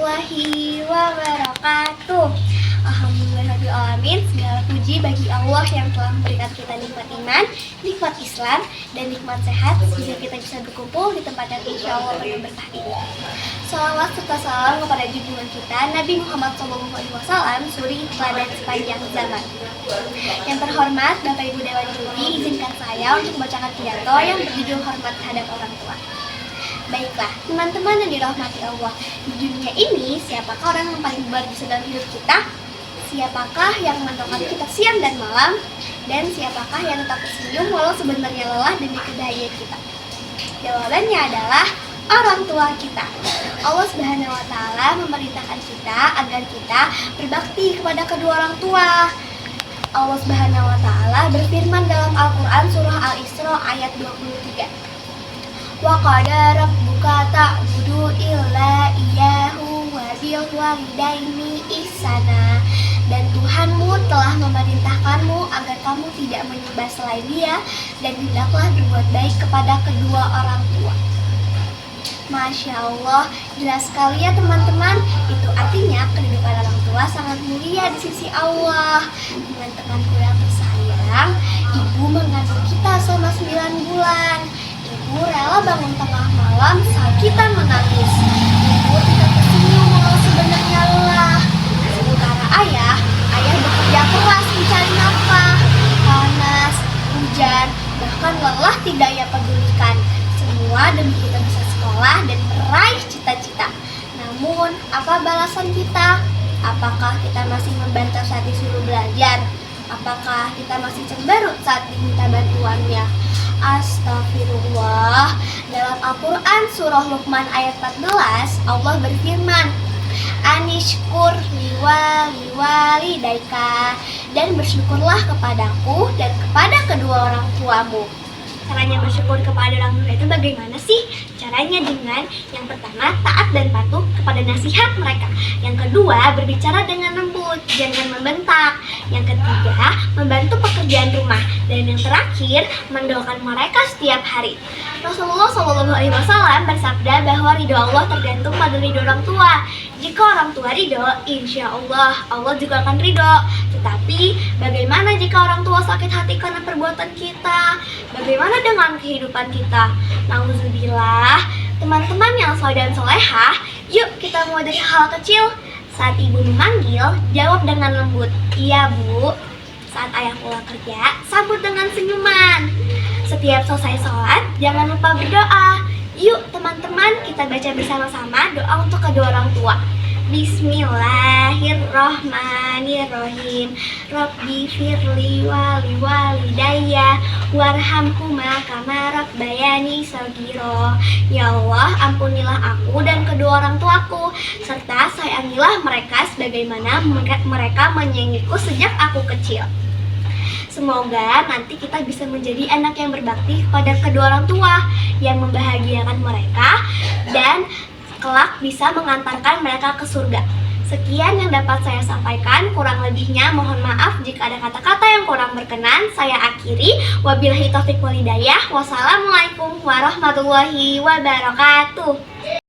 warahmatullahi wabarakatuh. Alhamdulillahirrahmanirrahim. Segala puji bagi Allah yang telah memberikan kita nikmat iman, nikmat Islam, dan nikmat sehat sehingga kita bisa berkumpul di tempat yang insya Allah penuh berkah ini. Salawat serta salam kepada junjungan kita Nabi Muhammad SAW, suri teladan sepanjang zaman. Yang terhormat Bapak Ibu Dewan Juri, izinkan saya untuk membacakan pidato yang berjudul hormat terhadap orang tua. Baiklah, teman-teman yang dirahmati Allah, di dunia ini siapakah orang yang paling berjasa dalam hidup kita? Siapakah yang mendoakan kita siang dan malam? Dan siapakah yang tetap tersenyum walau sebenarnya lelah demi kebahagiaan kita? Jawabannya adalah orang tua kita. Allah Subhanahu wa Ta'ala memerintahkan kita agar kita berbakti kepada kedua orang tua. Allah Subhanahu wa Ta'ala berfirman dalam Al-Qur'an surah Al-Isra ayat 23. Wa qada rabbuka ta'budu illa iyyahu wa bil walidaini ihsana. Dan Tuhanmu telah memerintahkanmu agar kamu tidak menyembah selain Dia dan hendaklah berbuat baik kepada kedua orang tua. Masya Allah, jelas sekali ya teman-teman. Itu artinya kedudukan orang tua sangat mulia di sisi Allah. Teman-temanku yang tersayang, ibu mengandung kita selama 9 bulan. Ibu rela bangun tengah malam saat kita menangis. Ibu tidak tersenyum walau sebenarnya lelah. Sementara ayah bekerja keras mencari nafkah, panas, hujan, bahkan lelah tidak ia pedulikan. Semua demi kita bisa sekolah dan meraih cita-cita. Namun, apa balasan kita? Apakah kita masih membantah saat disuruh belajar? Apakah kita masih cemberut saat diminta bantuannya? Astagfirullah. Dalam Al-Quran surah Luqman ayat 14, Allah berfirman, Anishkur liwalidaika, dan bersyukurlah kepadaku dan kepada kedua orang tuamu. Caranya bersyukur kepada orang tua itu bagaimana sih? Caranya dengan yang pertama taat dan patuh kepada nasihat mereka. Yang kedua berbicara dengan lembut, jangan membentak. Yang ketiga membantu pekerjaan rumah. Dan yang terakhir mendoakan mereka setiap hari. Rasulullah SAW bersabda bahwa ridho Allah tergantung pada ridho orang tua. Jika orang tua ridho, insya Allah juga akan ridho. Tetapi bagaimana jika orang tua sakit hati karena perbuatan kita? Bagaimana dengan kehidupan kita? Nauzubillah. Teman-teman yang soleh dan solehah, yuk kita mulai dari hal kecil. Saat ibu memanggil, jawab dengan lembut, iya bu. Saat ayah pulang kerja, sambut dengan senyuman. Setiap selesai sholat, jangan lupa berdoa. Yuk teman-teman, kita baca bersama-sama doa untuk kedua orang tua. Bismillahirrahmanirrahim. Rabbi firli walidayya warhamhuma kama rabbayani shaghira. Ya Allah, ampunilah aku dan kedua orang tuaku, serta sayangilah mereka sebagaimana mereka menyayangiku sejak aku kecil. Semoga nanti kita bisa menjadi anak yang berbakti kepada kedua orang tua, yang membahagiakan mereka dan kelak bisa mengantarkan mereka ke surga. Sekian yang dapat saya sampaikan, kurang lebihnya mohon maaf jika ada kata-kata yang kurang berkenan. Saya akhiri, wabillahi taufiq walhidayah. Wassalamualaikum warahmatullahi wabarakatuh.